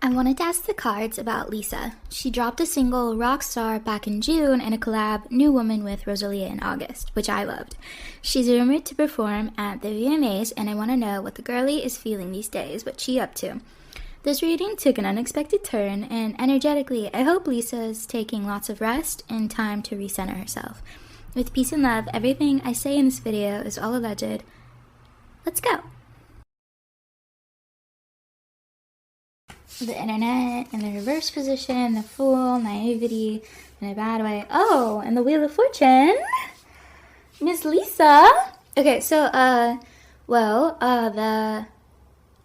I wanted to ask the cards about Lisa. She dropped a single, Rockstar, back in June and a collab, New Woman, with Rosalia in August, which I loved. She's rumored to perform at the VMAs, and I want to know what the girlie is feeling these days, what she up to. This reading took an unexpected turn, and energetically, I hope Lisa's taking lots of rest and time to recenter herself. With peace and love, everything I say in this video is all alleged. Let's go! The internet in the reverse position, the fool, naivety, in a bad way. Oh, and the Wheel of Fortune. Miss Lisa. Okay, so, the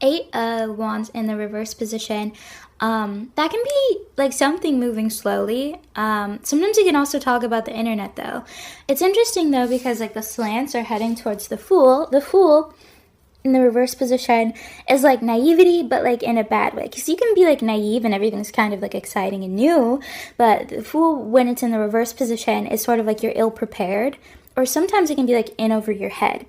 8 of Wands in the reverse position, that can be like something moving slowly. Sometimes you can also talk about the internet, though. It's interesting, though, because like the slants are heading towards the Fool. The Fool in the reverse position is like naivety, but like in a bad way, because you can be like naive and everything's kind of like exciting and new, but the Fool, when it's in the reverse position, is sort of like you're ill prepared, or sometimes it can be like in over your head.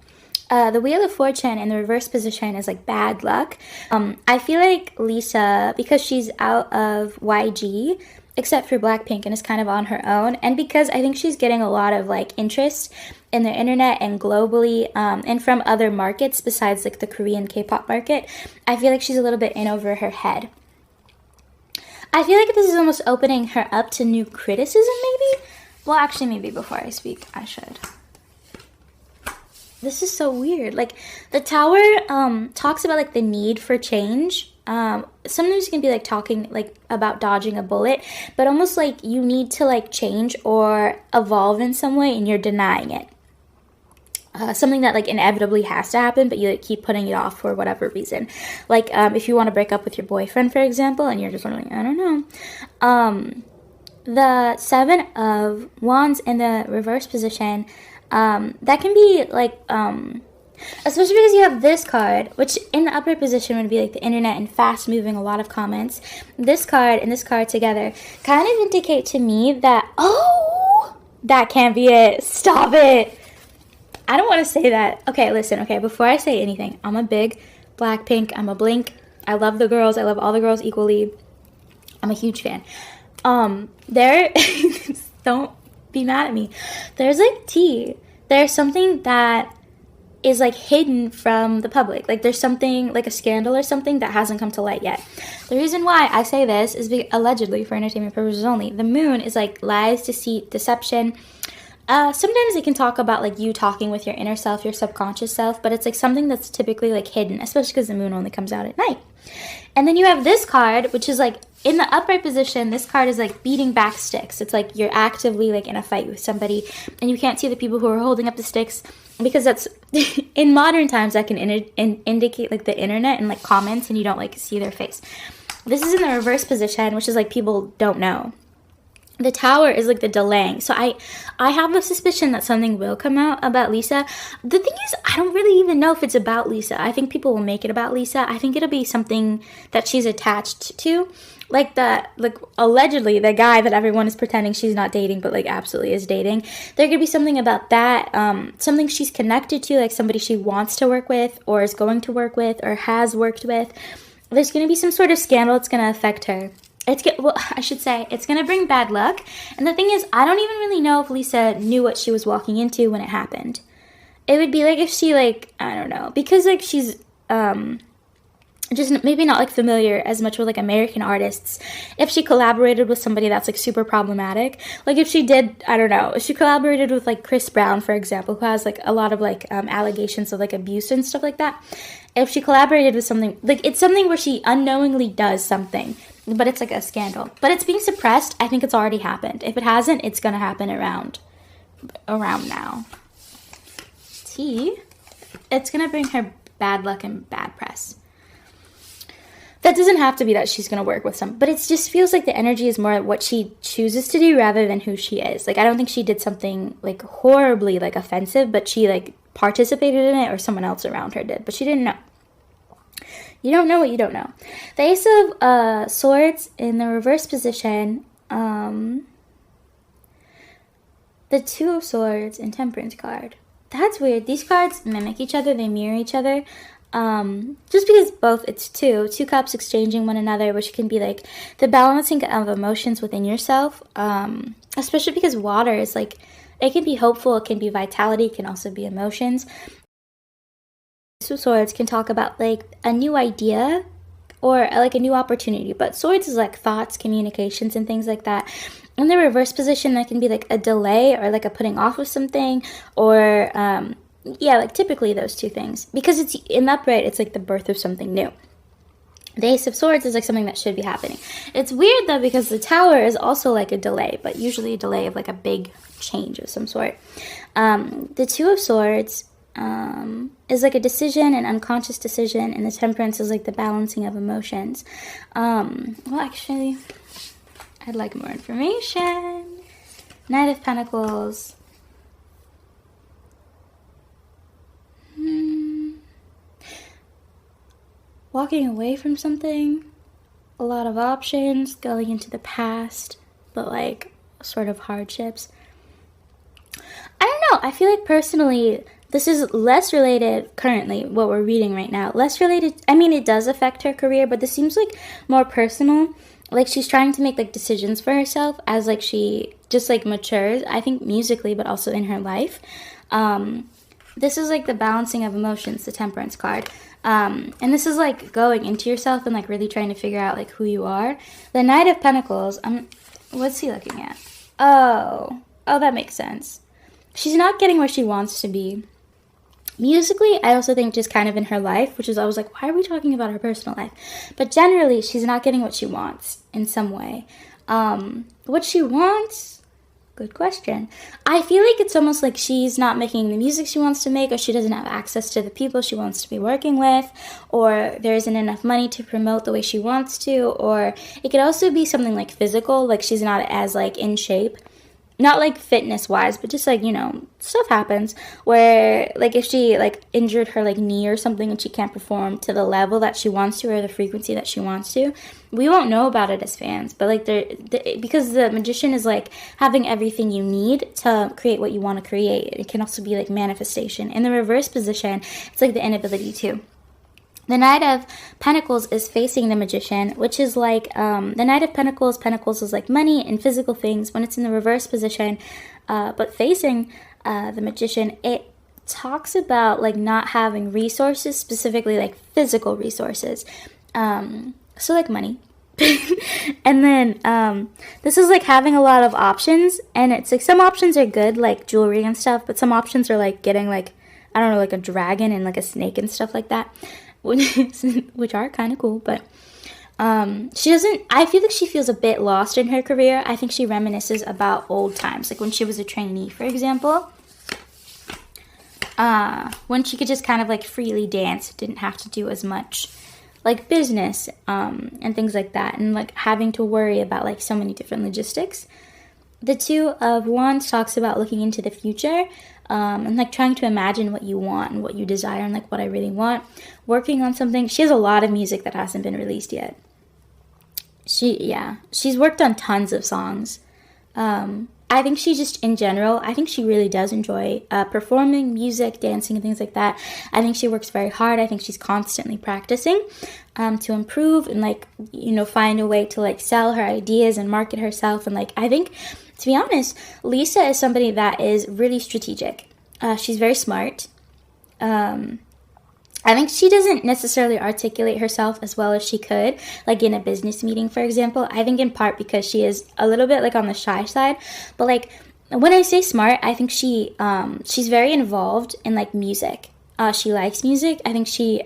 The Wheel of Fortune in the reverse position is like bad luck. I feel like Lisa, because she's out of YG, except for Blackpink, and is kind of on her own, and because I think she's getting a lot of like interest in the internet and globally, and from other markets besides like the Korean K-pop market, I feel like she's a little bit in over her head. I feel like this is almost opening her up to new criticism, maybe? Well, actually, maybe before I speak, I should. This is so weird. Like, the Tower talks about like the need for change. Sometimes you can be like talking like about dodging a bullet, but almost like you need to like change or evolve in some way and you're denying it. Something that like inevitably has to happen, but you like keep putting it off for whatever reason. Like if you want to break up with your boyfriend, for example, and you're just like, I don't know. The 7 of Wands in the reverse position, that can be like, especially because you have this card, which in the upright position would be like the internet and fast moving, a lot of comments. This card and this card together kind of indicate to me that, oh, that can't be it. Stop it. I don't want to say that. Okay, listen, okay, before I say anything, I'm a big Blackpink, I'm a Blink. I love the girls. I love all the girls equally. I'm a huge fan. Don't be mad at me. There's like tea. There's something that is like hidden from the public. Like there's something like a scandal or something that hasn't come to light yet. The reason why I say this is allegedly for entertainment purposes only. The moon is like lies, deceit, deception. Sometimes it can talk about like you talking with your inner self, your subconscious self, but it's like something that's typically like hidden, especially because the moon only comes out at night. And then you have this card, which is like in the upright position. This card is like beating back sticks. It's like you're actively like in a fight with somebody and you can't see the people who are holding up the sticks, because that's in modern times that can indicate like the internet and like comments, and you don't like see their face. This is in the reverse position, which is like people don't know. The Tower is like the delaying. So I have a suspicion that something will come out about Lisa. The thing is, I don't really even know if it's about Lisa. I think people will make it about Lisa. I think it'll be something that she's attached to. Like allegedly the guy that everyone is pretending she's not dating, but like absolutely is dating. There could be something about that, something she's connected to, like somebody she wants to work with or is going to work with or has worked with. There's going to be some sort of scandal that's going to affect her. I should say, it's going to bring bad luck. And the thing is, I don't even really know if Lisa knew what she was walking into when it happened. It would be like if she, like, I don't know, because, like, she's, just maybe not, like, familiar as much with, like, American artists. If she collaborated with somebody that's, like, super problematic. Like, if she did, I don't know, if she collaborated with, like, Chris Brown, for example, who has, like, a lot of, like, allegations of, like, abuse and stuff like that. If she collaborated with something, like, it's something where she unknowingly does something. But it's like a scandal. But it's being suppressed. I think it's already happened. If it hasn't, it's going to happen around now. T. It's going to bring her bad luck and bad press. That doesn't have to be that she's going to work with some. But it just feels like the energy is more what she chooses to do rather than who she is. Like, I don't think she did something, like, horribly, like, offensive. But she, like, participated in it, or someone else around her did. But she didn't know. You don't know what you don't know. The Ace of Swords in the reverse position. The Two of Swords and Temperance card. That's weird. These cards mimic each other. They mirror each other. Just because both, it's two cups exchanging one another, which can be like the balancing of emotions within yourself, especially because water is like, it can be hopeful, it can be vitality, it can also be emotions. Two of Swords can talk about like a new idea or like a new opportunity, but Swords is like thoughts, communications, and things like that. In the reverse position, that can be like a delay or like a putting off of something, or yeah, like typically those two things. Because it's in the upright, it's like the birth of something new. The Ace of Swords is like something that should be happening. It's weird though, because the Tower is also like a delay, but usually a delay of like a big change of some sort. The Two of Swords is like a decision, an unconscious decision, and the Temperance is like the balancing of emotions. Well, actually, I'd like more information. Knight of Pentacles. Walking away from something. A lot of options. Going into the past, but like sort of hardships. I don't know. I feel like personally, this is less related currently, what we're reading right now. Less related, I mean, it does affect her career, but this seems like more personal. Like she's trying to make like decisions for herself as like she just like matures, I think musically, but also in her life. This is like the balancing of emotions, the Temperance card. And this is like going into yourself and like really trying to figure out like who you are. The Knight of Pentacles, what's he looking at? Oh, that makes sense. She's not getting where she wants to be. Musically, I also think just kind of in her life, which is I was like, why are we talking about her personal life? But generally, she's not getting what she wants in some way. What she wants? Good question. I feel like it's almost like she's not making the music she wants to make, or she doesn't have access to the people she wants to be working with, or there isn't enough money to promote the way she wants to, or it could also be something like physical, like she's not as like in shape. Not like fitness wise, but just like, you know, stuff happens where like if she like injured her like knee or something and she can't perform to the level that she wants to or the frequency that she wants to, we won't know about it as fans. But like because the Magician is like having everything you need to create what you want to create. It can also be like manifestation. In the reverse position, it's like the inability to. The Knight of Pentacles is facing the Magician, which is like, the Knight of Pentacles is like money and physical things when it's in the reverse position, but facing the Magician, it talks about like not having resources, specifically like physical resources, so like money. And then this is like having a lot of options, and it's like some options are good, like jewelry and stuff, but some options are like getting like, I don't know, like a dragon and like a snake and stuff like that. Which are kind of cool, but she doesn't, I feel like she feels a bit lost in her career. I think she reminisces about old times, like when she was a trainee, for example, when she could just kind of like freely dance, didn't have to do as much like business and things like that, and like having to worry about like so many different logistics. The Two of Wands talks about looking into the future, and like trying to imagine what you want and what you desire and like what I really want. Working on something. She has a lot of music that hasn't been released yet. She's worked on tons of songs. I think she just, in general, I think she really does enjoy performing, music, dancing, and things like that. I think she works very hard. I think she's constantly practicing to improve and like, you know, find a way to like sell her ideas and market herself. And like, I think, to be honest, Lisa is somebody that is really strategic. She's very smart. I think she doesn't necessarily articulate herself as well as she could, like in a business meeting, for example. I think in part because she is a little bit like on the shy side. But like when I say smart, I think she's very involved in like music. She likes music. I think she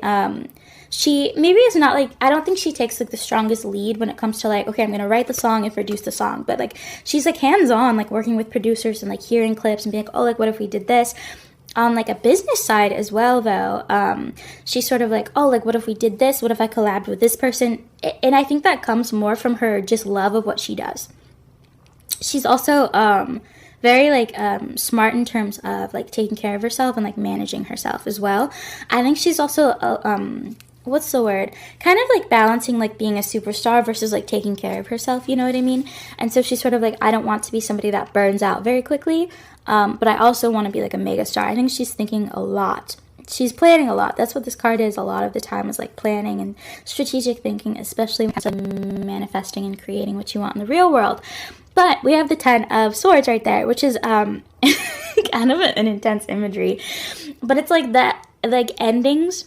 maybe is not like, I don't think she takes like the strongest lead when it comes to like, okay, I'm gonna write the song and produce the song, but like she's like hands-on, like working with producers and like hearing clips and being like, oh, like what if we did this? On like a business side as well, though, she's sort of like, oh, like what if we did this? What if I collabed with this person? And I think that comes more from her just love of what she does. She's also very like smart in terms of like taking care of herself and like managing herself as well. I think she's also what's the word? Kind of like balancing like being a superstar versus like taking care of herself, you know what I mean? And so she's sort of like, I don't want to be somebody that burns out very quickly, but I also want to be like a mega star. I think she's thinking a lot. she's planning a lot. That's what this card is a lot of the time, is like planning and strategic thinking, especially when it comes to manifesting and creating what you want in the real world. But we have the 10 of Swords right there, which is kind of an intense imagery. But it's like that, like endings.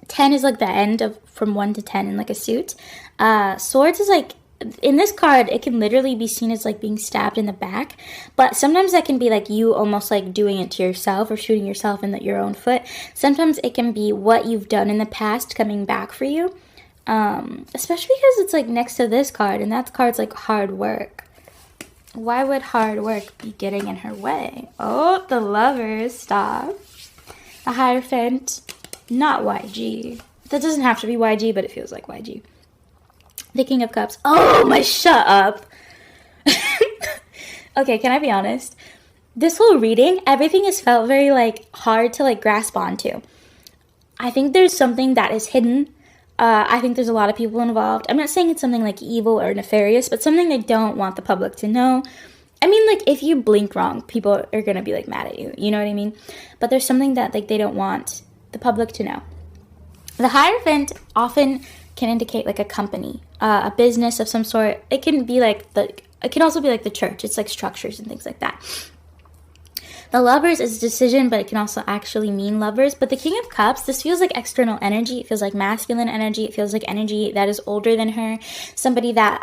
10 is like the end of from 1 to 10 in like a suit. Swords is like, in this card, it can literally be seen as like being stabbed in the back, but sometimes that can be like you almost like doing it to yourself or shooting yourself in your own foot. Sometimes it can be what you've done in the past coming back for you, especially because it's like next to this card, and that card's like hard work. Why would hard work be getting in her way? Oh, the Lovers, stop. The Hierophant, not YG. That doesn't have to be YG, but it feels like YG. The King of Cups. Oh my, shut up. Okay, can I be honest? This whole reading, everything has felt very like hard to like grasp onto. I think there's something that is hidden. I think there's a lot of people involved. I'm not saying it's something like evil or nefarious, but something they don't want the public to know. I mean, like, if you blink wrong, people are gonna be like mad at you. You know what I mean? But there's something that like they don't want the public to know. The Hierophant often can indicate like a company, a business of some sort. It can be like it can also be like the church. It's like structures and things like that. The Lovers is decision, but it can also actually mean lovers. But the King of Cups, this feels like external energy. It feels like masculine energy. It feels like energy that is older than her. Somebody that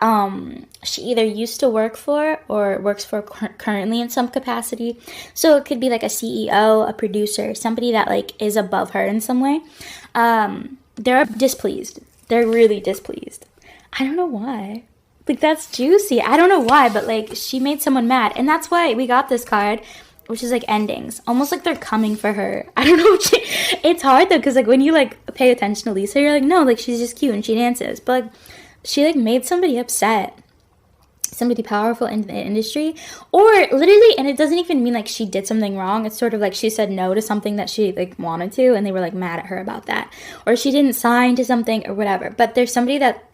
she either used to work for or works for currently in some capacity. So it could be like a CEO, a producer, somebody that like is above her in some way. They're displeased. They're really displeased. I don't know why. Like, that's juicy. I don't know why, but like she made someone mad. And that's why we got this card, which is like endings. Almost like they're coming for her. I don't know. It's hard though, because like when you like pay attention to Lisa, you're like, no, like she's just cute and she dances. But like she like made somebody upset. Somebody powerful in the industry. Or literally, and it doesn't even mean like she did something wrong. It's sort of like she said no to something that she like wanted to, and they were like mad at her about that. Or she didn't sign to something or whatever. But there's somebody that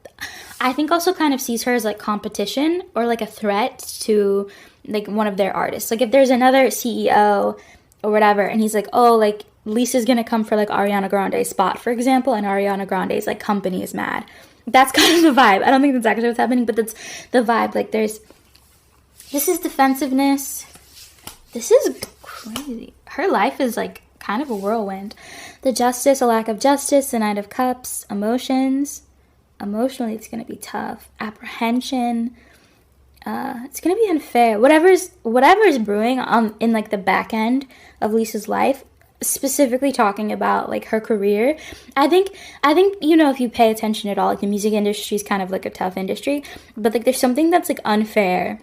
I think also kind of sees her as like competition or like a threat to like one of their artists. Like if there's another CEO or whatever, and he's like, oh, like Lisa's gonna come for like Ariana Grande's spot, for example, and Ariana Grande's like company is mad. That's kind of the vibe. I don't think that's actually what's happening, but that's the vibe. Like this is defensiveness. This is crazy. Her life is like kind of a whirlwind. The Justice, a lack of justice, the Knight of Cups, emotions. Emotionally, it's going to be tough. Apprehension. It's going to be unfair. Whatever's brewing in like the back end of Lisa's life, specifically talking about like her career. I think you know, if you pay attention at all, like the music industry is kind of like a tough industry, but like there's something that's like unfair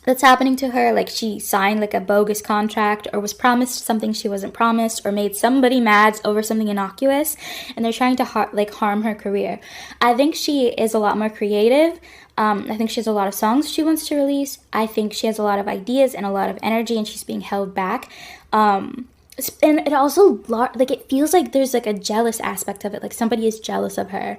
that's happening to her. Like she signed like a bogus contract or was promised something she wasn't promised, or made somebody mad over something innocuous, and they're trying to harm her career. I think she is a lot more creative. I think she has a lot of songs she wants to release. I think she has a lot of ideas and a lot of energy, and she's being held back. And it also, like, it feels like there's, like, a jealous aspect of it. Like, somebody is jealous of her.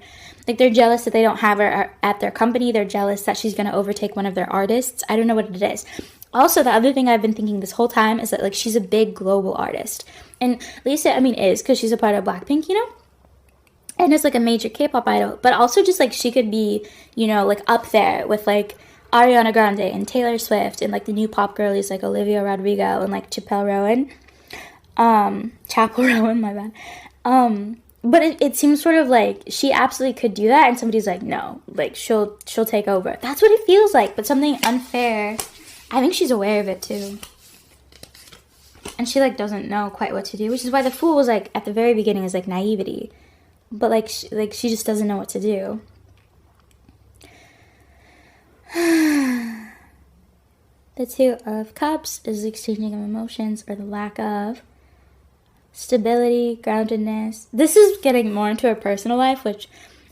Like, they're jealous that they don't have her at their company. They're jealous that she's going to overtake one of their artists. I don't know what it is. Also, the other thing I've been thinking this whole time is that, like, she's a big global artist. And Lisa, I mean, is, because she's a part of Blackpink, you know? And it's, like, a major K-pop idol. But also just, like, she could be, you know, like, up there with, like, Ariana Grande and Taylor Swift and, like, the new pop girlies, like, Olivia Rodrigo and, like, Chappell Rowan. Chapel Rowan, my bad. But it seems sort of like she absolutely could do that, and somebody's like, no, like she'll take over. That's what it feels like, but something unfair. I think she's aware of it too, and she like doesn't know quite what to do, which is why the Fool was like at the very beginning is like naivety, but like she just doesn't know what to do. The Two of Cups is the exchanging of emotions, or the lack of stability, groundedness. This is getting more into her personal life, which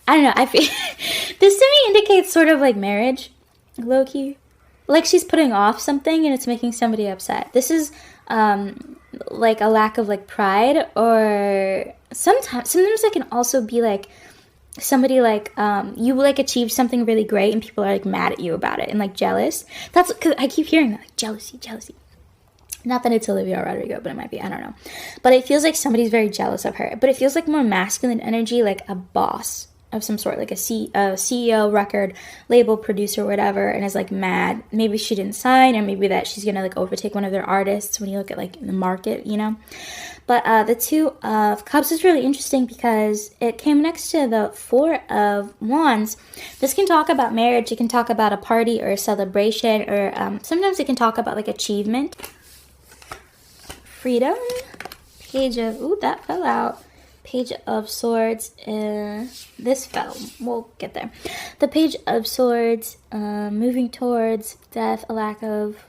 I don't know. I feel this to me indicates sort of like marriage, low key. Like she's putting off something and it's making somebody upset. This is like a lack of like pride, or sometimes it can also be like somebody like you like achieved something really great and people are like mad at you about it and like jealous. That's because I keep hearing that, like jealousy. Not that it's Olivia Rodrigo, but it might be. I don't know. But it feels like somebody's very jealous of her. But it feels like more masculine energy, like a boss of some sort, like a CEO, record label producer, whatever, and is like mad. Maybe she didn't sign, or maybe that she's gonna like overtake one of their artists when you look at like the market, you know. But the Two of Cups is really interesting because it came next to the Four of Wands. This can talk about marriage. It can talk about a party or a celebration, or sometimes it can talk about like achievement. Freedom, Page of, ooh, that fell out. Page of Swords, this fell, we'll get there. The Page of Swords, moving towards death, a lack of,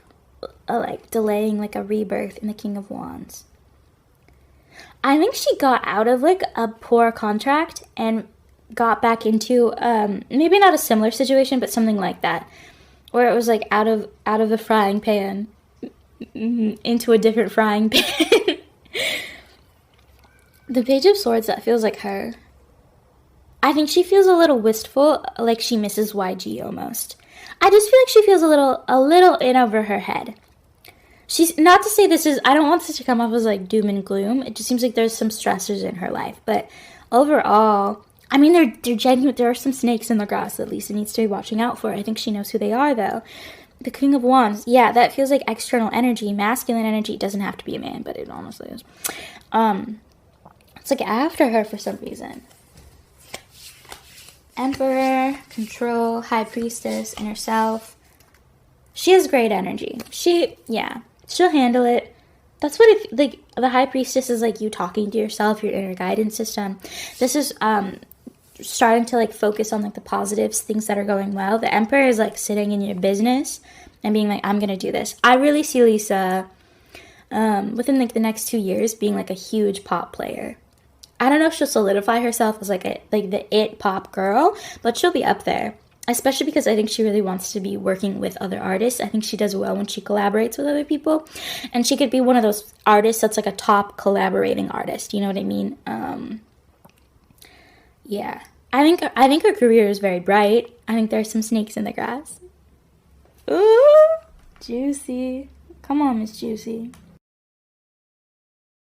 like, delaying, like, a rebirth in the King of Wands. I think she got out of, like, a poor contract and got back into, maybe not a similar situation, but something like that, where it was, like, out of the frying pan into a different frying pan. The Page of Swords, that feels like her. I think she feels a little wistful, like she misses YG almost. I just feel like she feels a little in over her head. She's, not to say this is, I don't want this to come off as like doom and gloom. It just seems like there's some stressors in her life. But overall, I mean, they're genuine. There are some snakes in the grass that Lisa needs to be watching out for. I think she knows who they are, though. The King of Wands, yeah, that feels like external energy, masculine energy. It doesn't have to be a man, but it honestly is. It's like after her for some reason. Emperor, Control, High Priestess, Inner Self. She has great energy. She'll handle it. That's what it, like, the High Priestess is like you talking to yourself, your inner guidance system. This is, starting to like focus on like the positives, things that are going well. The Emperor is like sitting in your business and being like, I'm gonna do this. I really see Lisa within like the next 2 years being like a huge pop player. I don't know if she'll solidify herself as like the it pop girl, but she'll be up there, especially because I think she really wants to be working with other artists. I think she does well when she collaborates with other people, and she could be one of those artists that's like a top collaborating artist, you know what I mean? Yeah, I think her career is very bright. I think there's some snakes in the grass. Ooh, juicy. Come on, Miss Juicy.